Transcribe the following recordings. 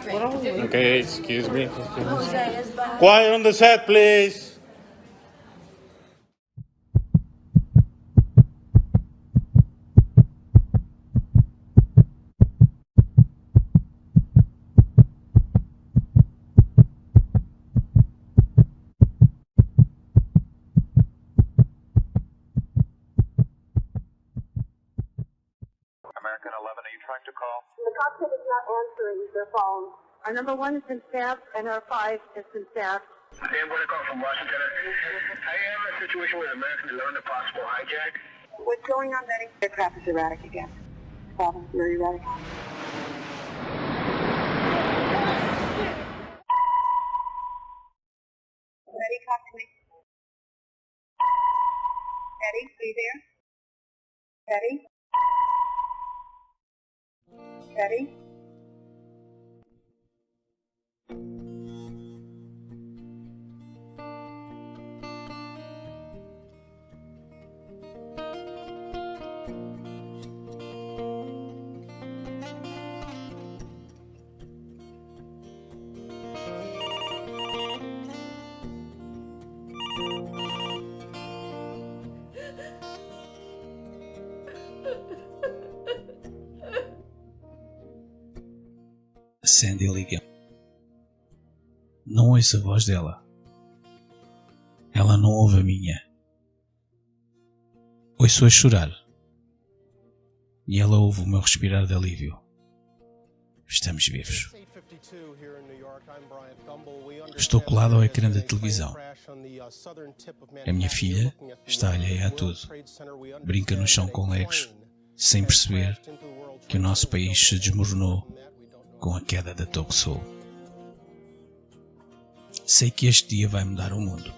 Okay, excuse me. Quiet on the set, please. American 11, are you trying to call? The cockpit is not answering their phone. Our number 1 has been staffed and our 5 has been staffed. I am going to call from Washington. I am in a situation with American 11, a possible hijack. What's going on, Betty? The crap is erratic again. Problem, very erratic. Betty, talk to me. Betty, are you there? Betty? Betty? A Sandy liga. Não ouço a voz dela. Ela não ouve a minha. Ouço-a chorar. E ela ouve o meu respirar de alívio. Estamos vivos. Estou colado ao ecrã da televisão. A minha filha está alheia a tudo. Brinca no chão com legos, sem perceber que o nosso país se desmoronou com a queda da Torre Sul. Sei que este dia vai mudar o mundo.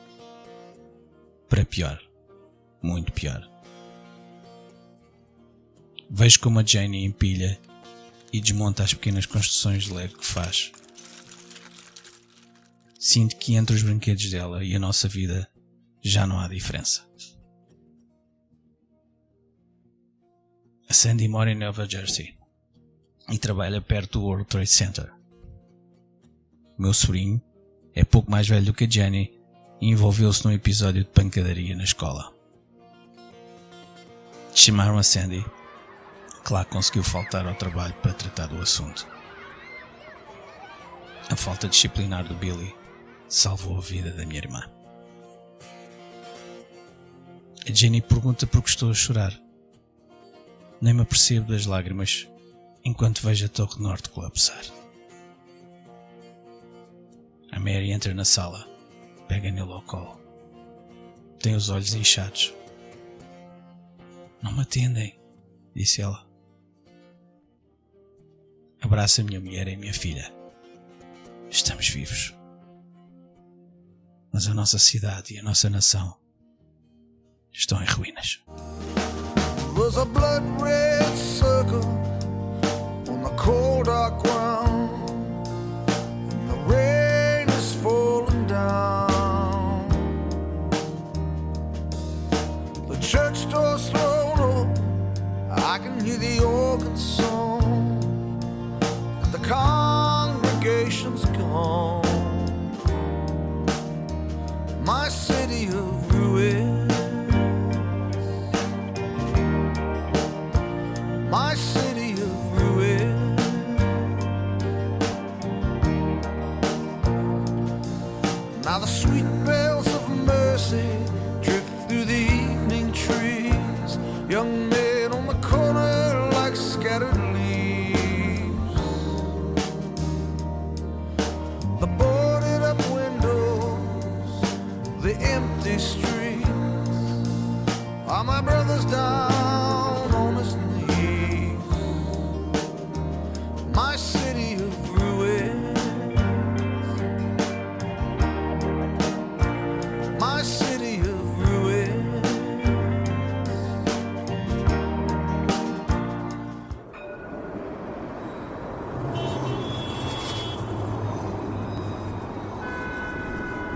Para pior. Muito pior. Vejo como a Janie empilha e desmonta as pequenas construções de Lego que faz. Sinto que entre os brinquedos dela e a nossa vida já não há diferença. A Sandy mora em Nova Jersey e trabalha perto do World Trade Center. Meu sobrinho é pouco mais velho do que a Jenny e envolveu-se num episódio de pancadaria na escola. Chamaram a Sandy, que lá conseguiu faltar ao trabalho para tratar do assunto. A falta disciplinar do Billy salvou a vida da minha irmã. A Jenny pergunta por que estou a chorar. Nem me apercebo das lágrimas enquanto vejo a Torre Norte colapsar. A Mary entra na sala, pega nele ao colo. Tem os olhos inchados. Não me atendem, disse ela. Abraça a minha mulher e a minha filha. Estamos vivos. Mas a nossa cidade e a nossa nação estão em ruínas. There's a blood red circle on the cold dark ground, and the rain is falling down. The church door's thrown open, I can hear the organ song, and the congregation's gone. My city of ruins, my city of ruins. Now the sweet bells of mercy drift through the evening trees, young men on the corner like scattered leaves. The boarded up windows, the empty streets, are my brothers down on his knees. My city of ruins, my city of ruins.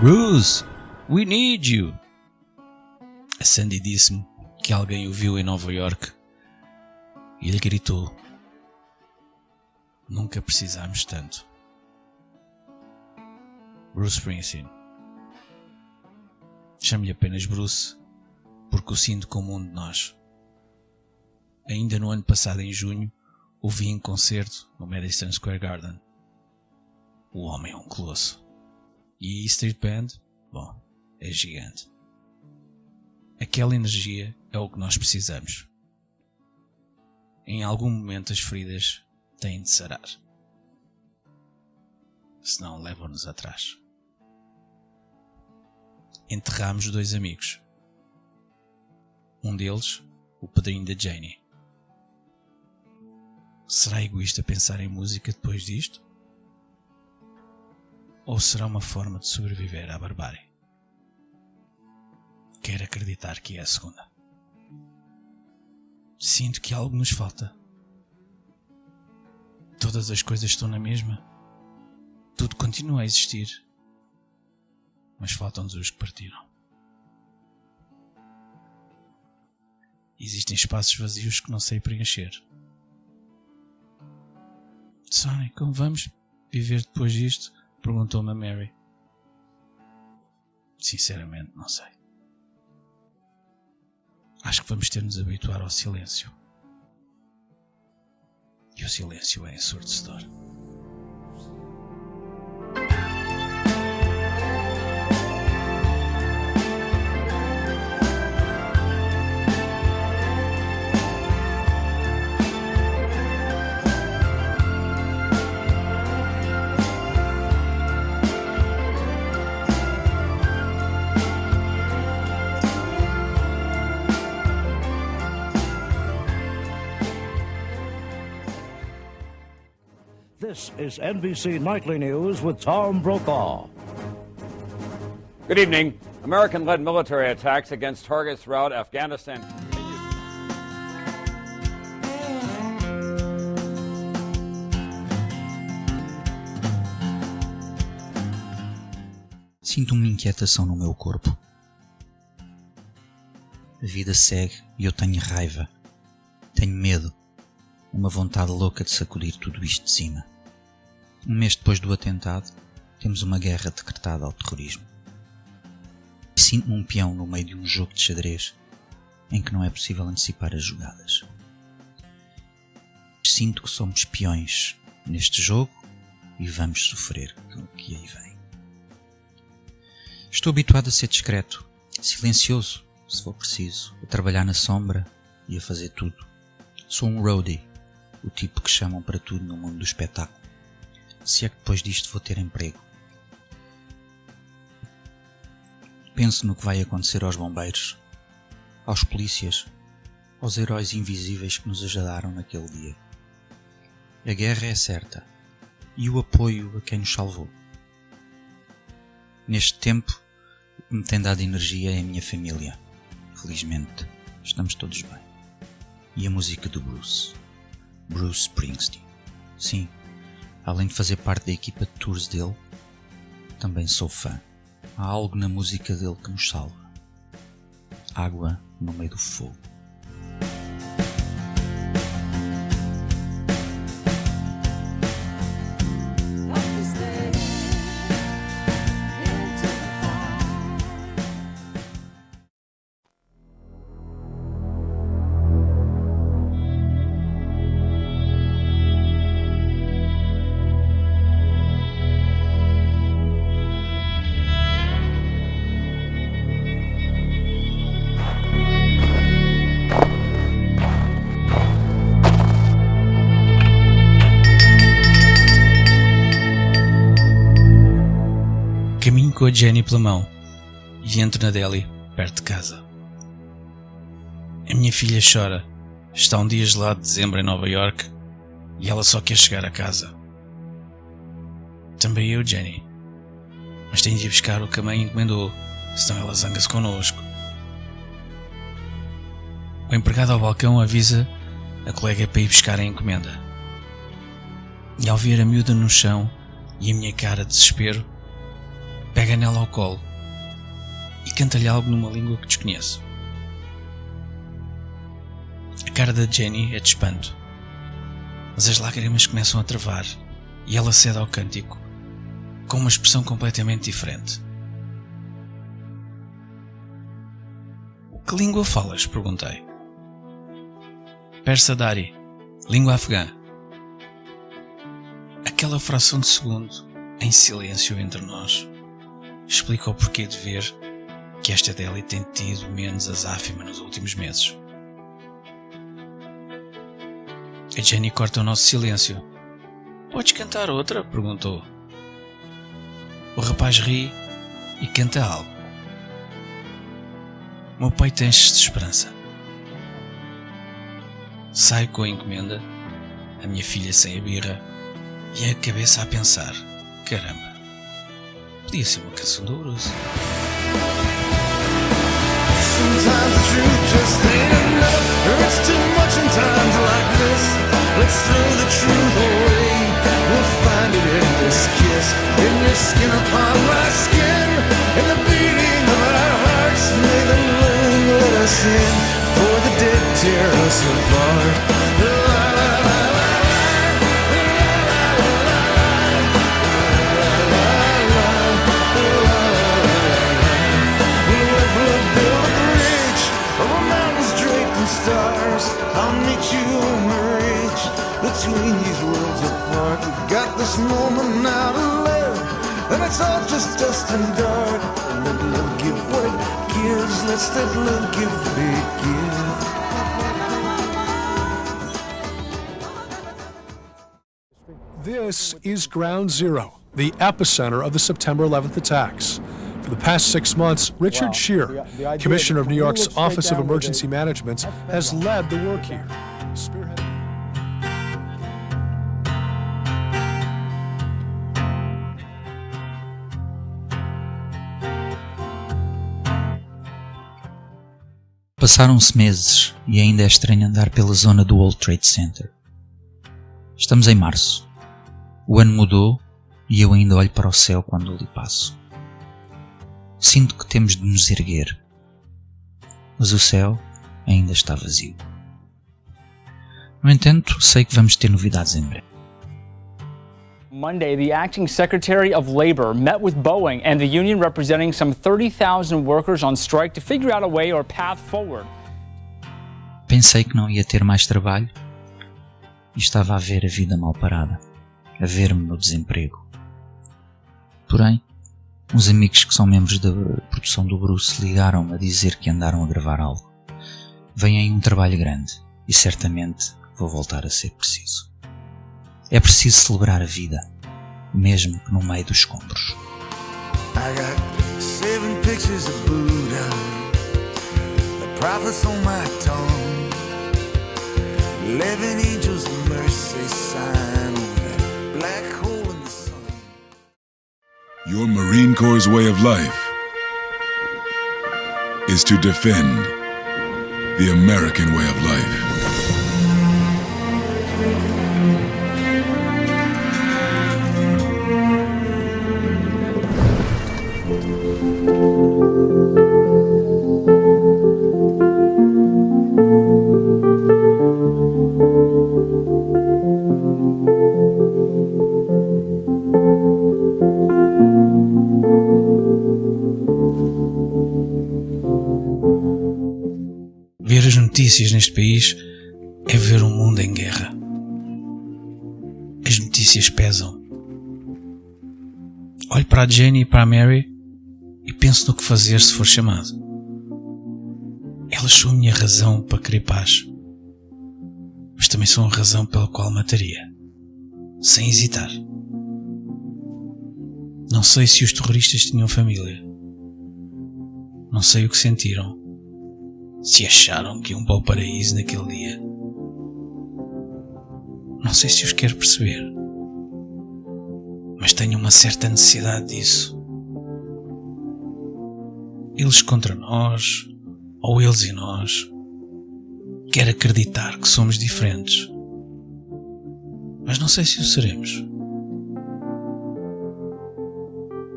Bruce, we need you. A Sandy disse-me que alguém o viu em Nova York e ele gritou: nunca precisámos tanto. Bruce Springsteen. Chamo-lhe apenas Bruce porque o sinto como um de nós. Ainda no ano passado, em junho, o vi em concerto no Madison Square Garden. O homem é um colosso. E a E Street Band, bom, é gigante. Aquela energia é o que nós precisamos. Em algum momento as feridas têm de sarar. Senão levam-nos atrás. Enterramos 2 amigos. Um deles, o padrinho da Janie. Será egoísta pensar em música depois disto? Ou será uma forma de sobreviver à barbárie? Quero acreditar que é a segunda. Sinto que algo nos falta. Todas as coisas estão na mesma. Tudo continua a existir. Mas faltam-nos os que partiram. Existem espaços vazios que não sei preencher. Sonny, como vamos viver depois disto? Perguntou-me a Mary. Sinceramente, não sei. Acho que vamos ter de nos habituar ao silêncio. E o silêncio é ensurdecedor. This is NBC Nightly News with Tom Brokaw. Good evening. American-led military attacks against targets throughout Afghanistan continue. Sinto uma inquietação no meu corpo. A vida segue e eu tenho raiva. Tenho medo. Uma vontade louca de sacudir tudo isto de cima. Um mês depois do atentado, temos uma guerra decretada ao terrorismo. Sinto-me um peão no meio de um jogo de xadrez em que não é possível antecipar as jogadas. Sinto que somos peões neste jogo e vamos sofrer com o que aí vem. Estou habituado a ser discreto, silencioso, se for preciso, a trabalhar na sombra e a fazer tudo. Sou um roadie, o tipo que chamam para tudo no mundo do espetáculo. Se é que depois disto vou ter emprego. Penso no que vai acontecer aos bombeiros, aos polícias, aos heróis invisíveis que nos ajudaram naquele dia. A guerra é certa e o apoio a quem nos salvou. Neste tempo, o que me tem dado energia é a minha família. Felizmente, estamos todos bem. E a música do Bruce Springsteen. Sim, além de fazer parte da equipa de tours dele, também sou fã. Há algo na música dele que nos salva. Água no meio do fogo. Caminho com a Jenny pela mão e entro na deli, perto de casa. A minha filha chora. Está um dia gelado de dezembro em Nova York e ela só quer chegar a casa. Também eu, Jenny. Mas tenho de ir buscar o que a mãe encomendou, senão ela zanga-se connosco. O empregado ao balcão avisa a colega para ir buscar a encomenda. E ao ver a miúda no chão e a minha cara de desespero, pega nela ao colo e canta-lhe algo numa língua que desconheço. A cara da Jenny é de espanto, mas as lágrimas começam a travar e ela cede ao cântico, com uma expressão completamente diferente. Que língua falas? Perguntei. Persa Dari, língua afegã. Aquela fração de segundo, em silêncio entre nós, explica o porquê de ver que esta Delhi tem tido menos azáfama nos últimos meses. A Jenny corta o nosso silêncio. Podes cantar outra? Perguntou. O rapaz ri e canta algo. O meu peito enche-se de esperança. Saio com a encomenda, a minha filha sem a birra e a cabeça a pensar: caramba, podia ser uma canção do Bruce. Sometimes the truth just ain't enough. It's too much in times like this. Let's throw the truth away. We'll find it in this kiss, in your skin upon my skin, in the beating of our hearts. May the moon let us in, for the dead tear us apart. La, la, la, la, la. Stars, I'll meet you on the ridge between these worlds apart. We've got this moment now to live, and it's all just dust and dark. Let love give what it gives. Let's let love give what it gives. This is Ground Zero, the epicenter of the September 11th attacks. For the past 6 months, Richard Scheer, Commissioner of New York's Office of Emergency Management, has led the work here. Passaram-se meses e ainda é estranho andar pela zona do World Trade Center. Estamos em março. O ano mudou e eu ainda olho para o céu quando ali passo. Sinto que temos de nos erguer, mas o céu ainda está vazio. No entanto, sei que vamos ter novidades em breve. Monday, the acting Secretary of Labor met with Boeing and the union representing some 30,000 workers on strike to figure out a way or path forward. Pensei que não ia ter mais trabalho e estava a ver a vida mal parada, a ver-me no desemprego. Porém, uns amigos que são membros da produção do Bruce ligaram-me a dizer que andaram a gravar algo. Vem aí um trabalho grande e certamente vou voltar a ser preciso. É preciso celebrar a vida, mesmo que no meio dos escombros. I got 7 pictures of Buddha, the prophets on my tongue, 11 angels of mercy sign over that black hole in the sun. Your Marine Corps' way of life is to defend the American way of life. Ver as notícias neste país é ver um mundo em guerra. As notícias pesam. Olho para a Jenny e para a Mary e penso no que fazer se for chamado. Elas são a minha razão para querer paz, mas também são a razão pela qual mataria, sem hesitar. Não sei se os terroristas tinham família. Não sei o que sentiram. Se acharam que iam para o paraíso naquele dia. Não sei se os quero perceber, mas tenho uma certa necessidade disso. Eles contra nós, ou eles e nós. Quero acreditar que somos diferentes, mas não sei se o seremos.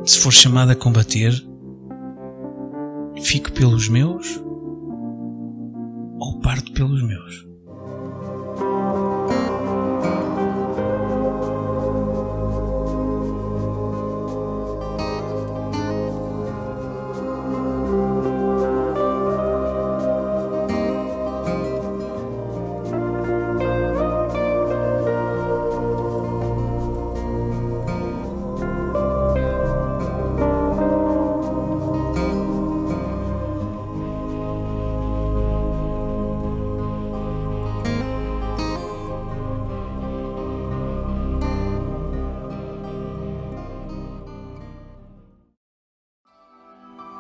Se for chamado a combater, fico pelos meus ou parto pelos meus.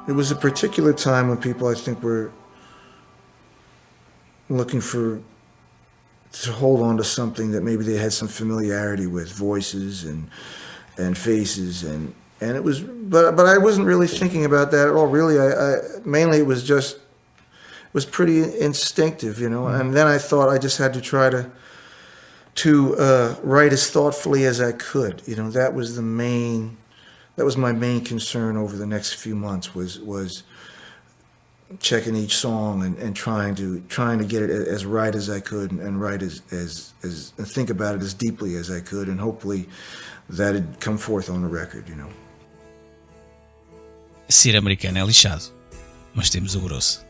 It was a particular time when people, I think, were looking to hold on to something that maybe they had some familiarity with, voices and faces, and it was, but I wasn't really thinking about that at all. Really, I mainly it was pretty instinctive, you know. And then I thought I just had to try to write as thoughtfully as I could. You know, that was my main concern over the next few months was checking each song and trying to get it as right as I could and write as and think about it as deeply as I could, and hopefully that had come forth on the record, you know. Ser americano é lixado, mas temos o grosso.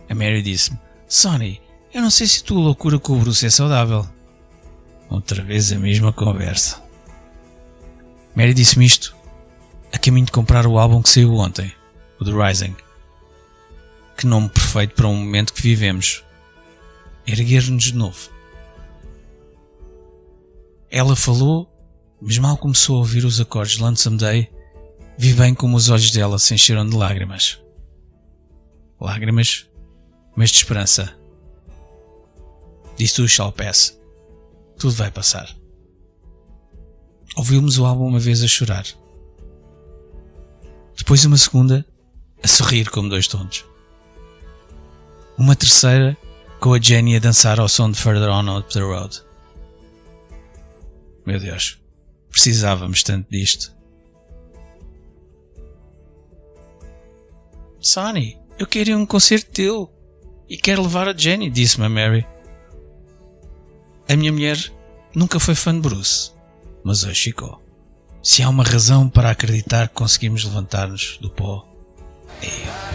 A Mary disse-me: Sonny, eu não sei se a tua loucura com o Bruce é saudável. Outra vez a mesma conversa. Mary disse-me isto a caminho de comprar o álbum que saiu ontem, o The Rising. Que nome perfeito para um momento que vivemos. Erguer-nos de novo. Ela falou, mas mal começou a ouvir os acordes de Lonesome Day, vi bem como os olhos dela se encheram de lágrimas. Lágrimas, mas de esperança. This too shall pass. Tudo vai passar. Ouvimos o álbum uma vez a chorar. Depois uma segunda, a sorrir como dois tontos. Uma terceira, com a Jenny a dançar ao som de Further On Up the Road. Meu Deus, precisávamos tanto disto. Sonny, eu quero ir a um concerto teu e quero levar a Jenny, disse-me a Mary. A minha mulher nunca foi fã de Bruce, mas hoje ficou. Se há uma razão para acreditar que conseguimos levantar-nos do pó, é eu.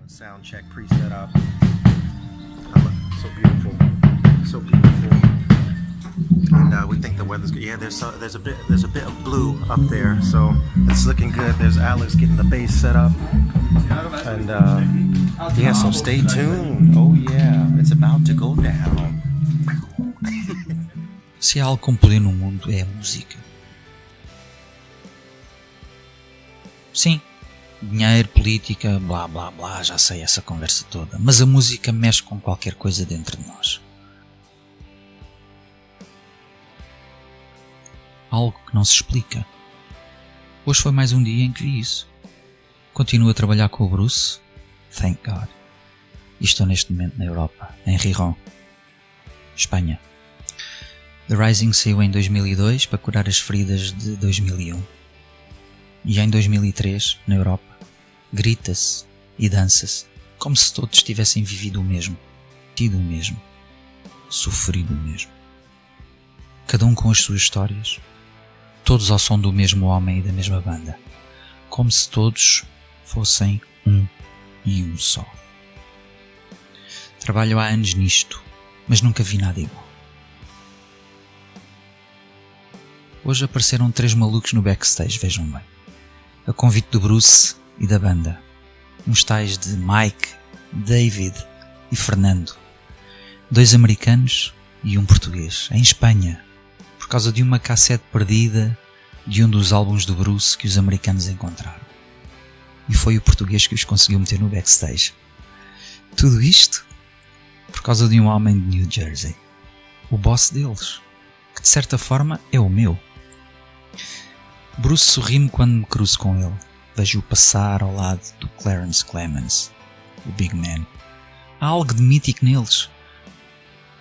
Sound check pre-set up. So beautiful, so beautiful. And we think the weather's good. Yeah, there's a bit of blue up there, so it's looking good. There's Alex getting the bass set up, and yeah, so stay tuned. Oh yeah, it's about to go down. Se há algo com poder no mundo é a música. Sim. Dinheiro, política, blá blá blá, já sei essa conversa toda, mas a música mexe com qualquer coisa dentro de nós. Algo que não se explica. Hoje foi mais um dia em que vi isso. Continuo a trabalhar com o Bruce, thank God, e estou neste momento na Europa, em Riron, Espanha. The Rising saiu em 2002 para curar as feridas de 2001. E em 2003, na Europa, grita-se e dança-se como se todos tivessem vivido o mesmo, tido o mesmo, sofrido o mesmo. Cada um com as suas histórias, todos ao som do mesmo homem e da mesma banda, como se todos fossem um e um só. Trabalho há anos nisto, mas nunca vi nada igual. Hoje apareceram 3 malucos no backstage, vejam bem. A convite do Bruce e da banda. Uns tais de Mike, David e Fernando. 2 americanos e um português, em Espanha, por causa de uma cassete perdida de um dos álbuns do Bruce que os americanos encontraram. E foi o português que os conseguiu meter no backstage. Tudo isto por causa de um homem de New Jersey, o boss deles, que de certa forma é o meu. Bruce sorri-me quando me cruzo com ele. Vejo-o passar ao lado do Clarence Clemens, o Big Man. Há algo de mítico neles.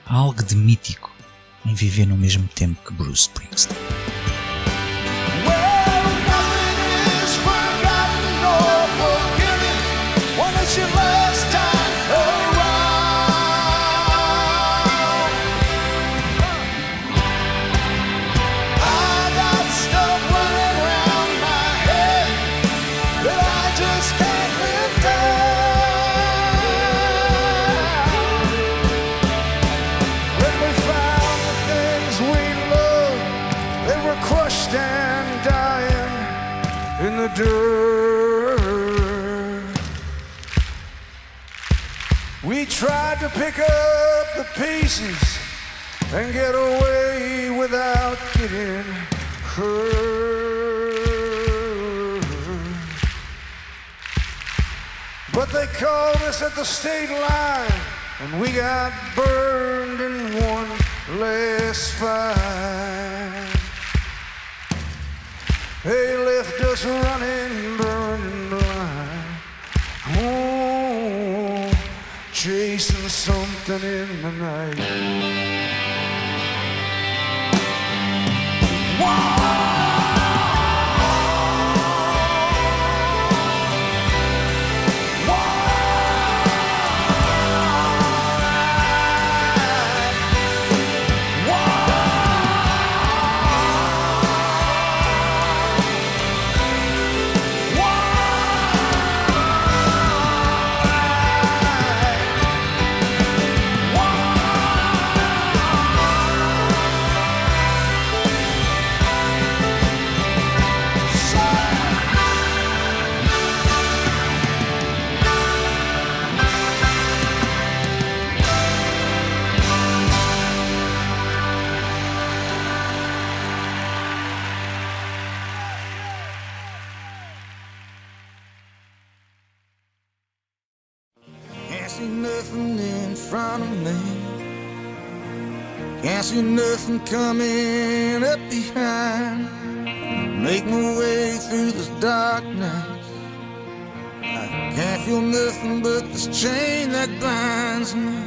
Há algo de mítico em viver no mesmo tempo que Bruce Springsteen. We tried to pick up the pieces and get away without getting hurt. But they called us at the state line and we got burned in one last fight. They left us running, burning blind. Oh, chasing something in the night. Nothing in front of me. Can't see nothing coming up behind. Make my way through this darkness. I can't feel nothing but this chain that binds me.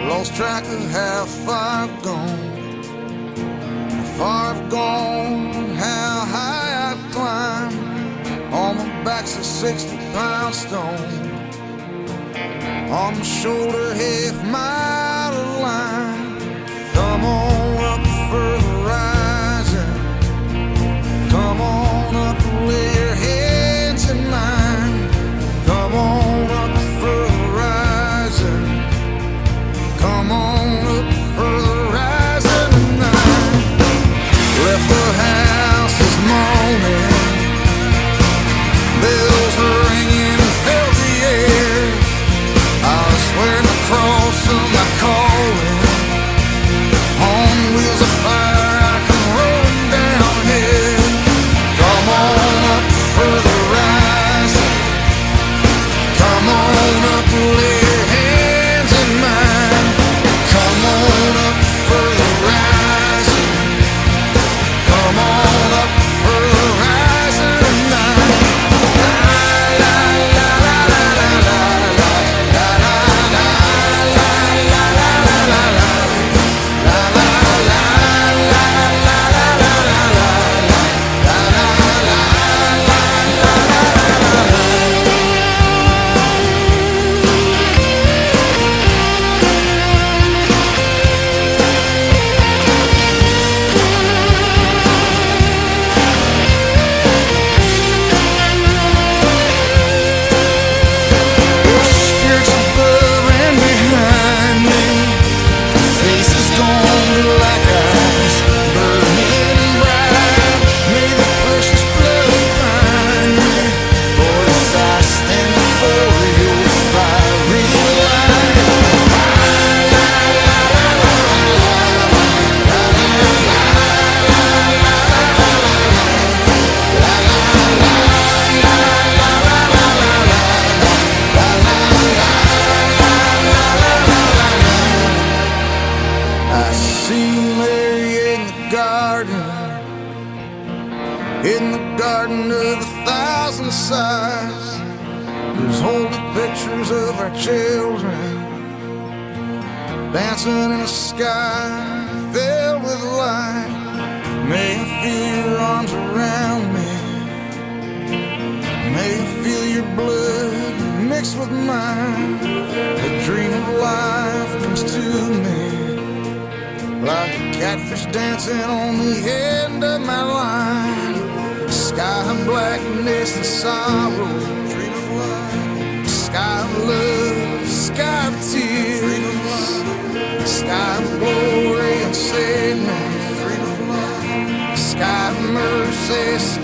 Lost track of how far I've gone. How far I've gone, how high I've climbed. On my back's a 60-pound stone. On my shoulder, half mile of line. Come on up for the rising. Come on up, lay your hands in mine. Come on up for the rising. Come on up for the rising tonight. Left the house this morning. Bells are ringing, filled the air. I was swearing the cross of my calling. On wheels of fire, I come rolling down here. Come on up for the rising. Come on up, lay your hands in mine. Come on up for the rising. Come on up for the rising tonight. La la la la la la la. pictures of our children dancing in a sky filled with light. May I feel your arms around me. May I feel your blood mixed with mine. The dream of life comes to me like a catfish dancing on the end of my line. Sky of blackness and sorrow, dream of life. Sky of love, sky of tears, sky of glory and sadness, sky of mercy.